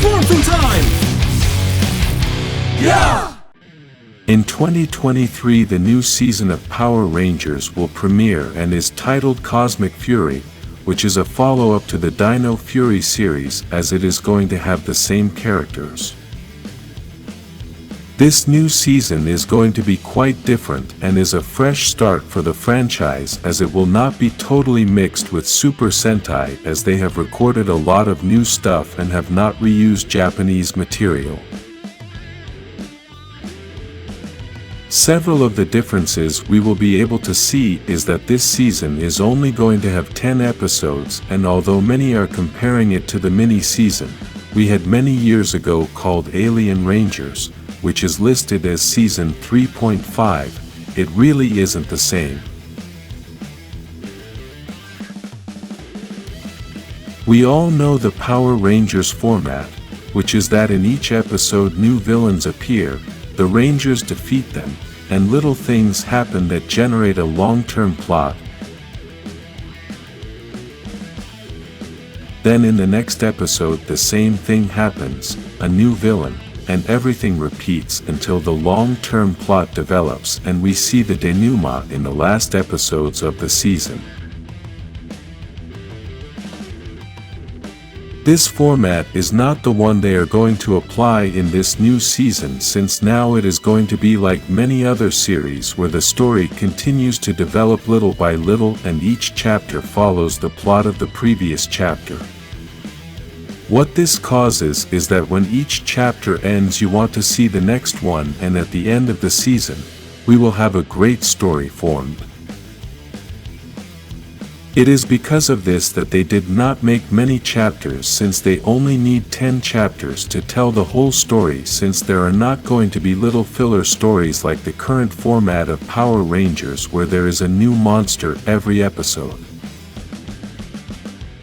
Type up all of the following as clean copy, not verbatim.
Morphin time! Yeah! In 2023, the new season of Power Rangers will premiere and is titled Cosmic Fury, which is a follow-up to the Dino Fury series, as it is going to have the same characters. This new season is going to be quite different and is a fresh start for the franchise, as it will not be totally mixed with Super Sentai, as they have recorded a lot of new stuff and have not reused Japanese material. Several of the differences we will be able to see is that this season is only going to have 10 episodes, and although many are comparing it to the mini-season we had many years ago called Alien Rangers, which is listed as Season 3.5, it really isn't the same. We all know the Power Rangers format, which is that in each episode new villains appear, the Rangers defeat them, and little things happen that generate a long-term plot. Then in the next episode the same thing happens, a new villain, and everything repeats until the long-term plot develops and we see the denouement in the last episodes of the season. This format is not the one they are going to apply in this new season, since now it is going to be like many other series where the story continues to develop little by little and each chapter follows the plot of the previous chapter. What this causes is that when each chapter ends you want to see the next one, and at the end of the season, we will have a great story formed. It is because of this that they did not make many chapters, since they only need 10 chapters to tell the whole story, since there are not going to be little filler stories like the current format of Power Rangers where there is a new monster every episode.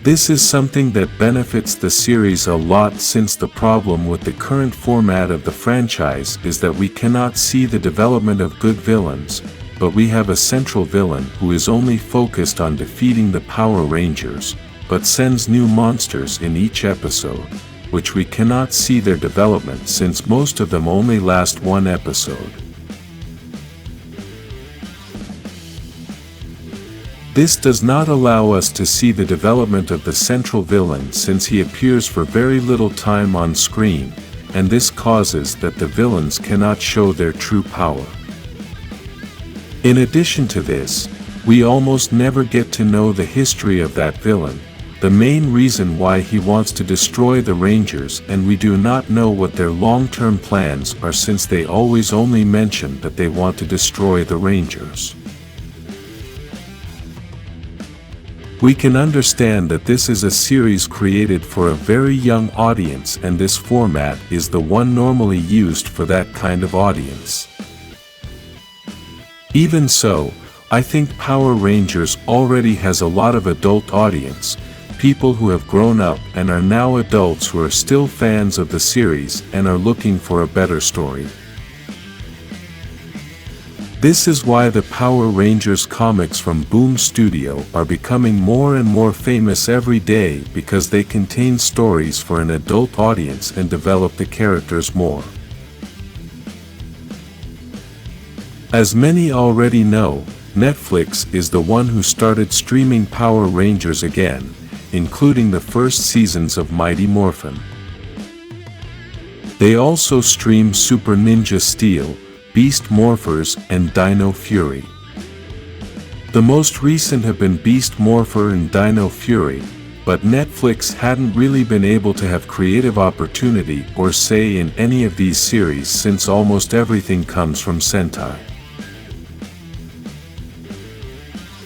This is something that benefits the series a lot, since the problem with the current format of the franchise is that we cannot see the development of good villains, but we have a central villain who is only focused on defeating the Power Rangers, but sends new monsters in each episode, which we cannot see their development since most of them only last one episode. This does not allow us to see the development of the central villain, since he appears for very little time on screen, and this causes that the villains cannot show their true power. In addition to this, we almost never get to know the history of that villain, the main reason why he wants to destroy the Rangers, and we do not know what their long-term plans are, since they always only mention that they want to destroy the Rangers. We can understand that this is a series created for a very young audience, and this format is the one normally used for that kind of audience. Even so, I think Power Rangers already has a lot of adult audience, people who have grown up and are now adults who are still fans of the series and are looking for a better story. This is why the Power Rangers comics from Boom Studio are becoming more and more famous every day, because they contain stories for an adult audience and develop the characters more. As many already know, Netflix is the one who started streaming Power Rangers again, including the first seasons of Mighty Morphin. They also stream Super Ninja Steel, Beast Morphers, and Dino Fury. The most recent have been Beast Morpher and Dino Fury, but Netflix hadn't really been able to have creative opportunity or say in any of these series, since almost everything comes from Sentai.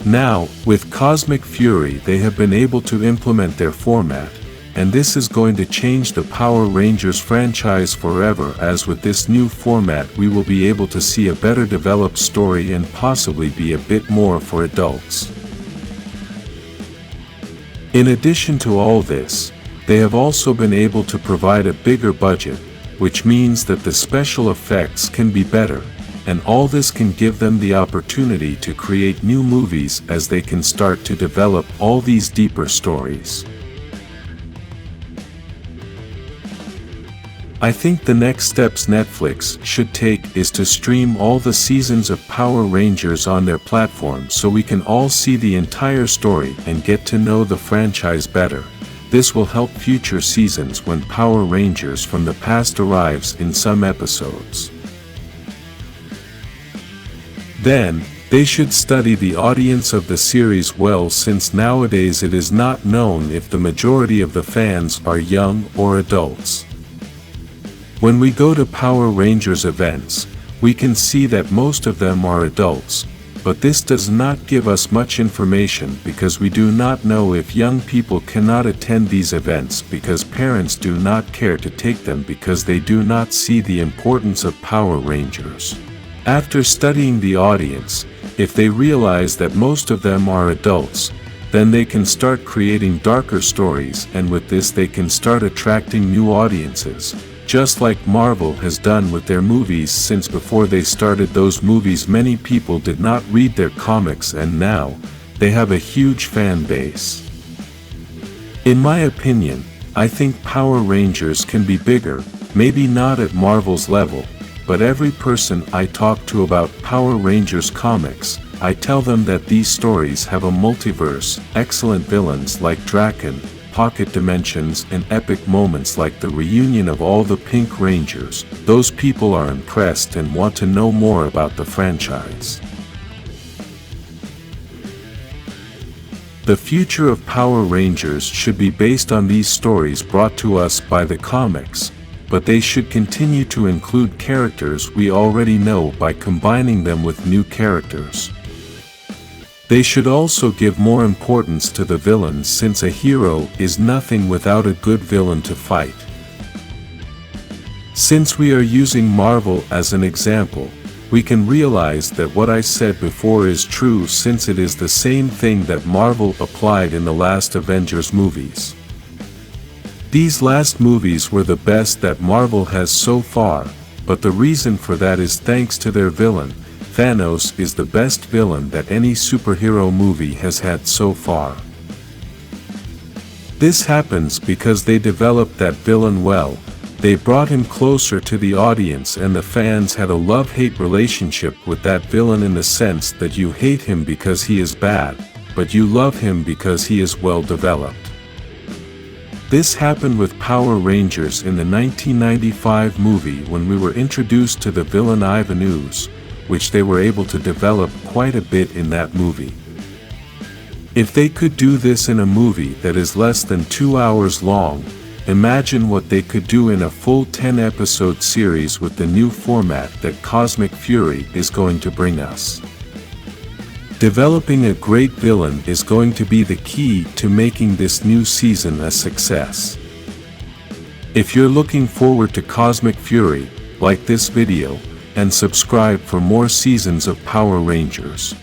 Now, with Cosmic Fury they have been able to implement their format, and this is going to change the Power Rangers franchise forever, as with this new format we will be able to see a better developed story and possibly be a bit more for adults. In addition to all this, they have also been able to provide a bigger budget, which means that the special effects can be better, and all this can give them the opportunity to create new movies, as they can start to develop all these deeper stories. I think the next steps Netflix should take is to stream all the seasons of Power Rangers on their platform so we can all see the entire story and get to know the franchise better. This will help future seasons when Power Rangers from the past arrives in some episodes. Then, they should study the audience of the series well, since nowadays it is not known if the majority of the fans are young or adults. When we go to Power Rangers events, we can see that most of them are adults, but this does not give us much information because we do not know if young people cannot attend these events because parents do not care to take them because they do not see the importance of Power Rangers. After studying the audience, if they realize that most of them are adults, then they can start creating darker stories, and with this they can start attracting new audiences. Just like Marvel has done with their movies, since before they started those movies many people did not read their comics, and now they have a huge fan base. In my opinion, I think Power Rangers can be bigger, maybe not at Marvel's level, but every person I talk to about Power Rangers comics, I tell them that these stories have a multiverse, excellent villains like Draken, pocket dimensions, and epic moments like the reunion of all the Pink Rangers. Those people are impressed and want to know more about the franchise. The future of Power Rangers should be based on these stories brought to us by the comics, but they should continue to include characters we already know by combining them with new characters. They should also give more importance to the villains, since a hero is nothing without a good villain to fight. Since we are using Marvel as an example, we can realize that what I said before is true, since it is the same thing that Marvel applied in the last Avengers movies. These last movies were the best that Marvel has so far, but the reason for that is thanks to their villain. Thanos is the best villain that any superhero movie has had so far. This happens because they developed that villain well, they brought him closer to the audience, and the fans had a love-hate relationship with that villain, in the sense that you hate him because he is bad, but you love him because he is well developed. This happened with Power Rangers in the 1995 movie when we were introduced to the villain Ivan Ooze, which they were able to develop quite a bit in that movie. If they could do this in a movie that is less than 2 hours long, imagine what they could do in a full 10-episode series with the new format that Cosmic Fury is going to bring us. Developing a great villain is going to be the key to making this new season a success. If you're looking forward to Cosmic Fury, like this video, and subscribe for more seasons of Power Rangers.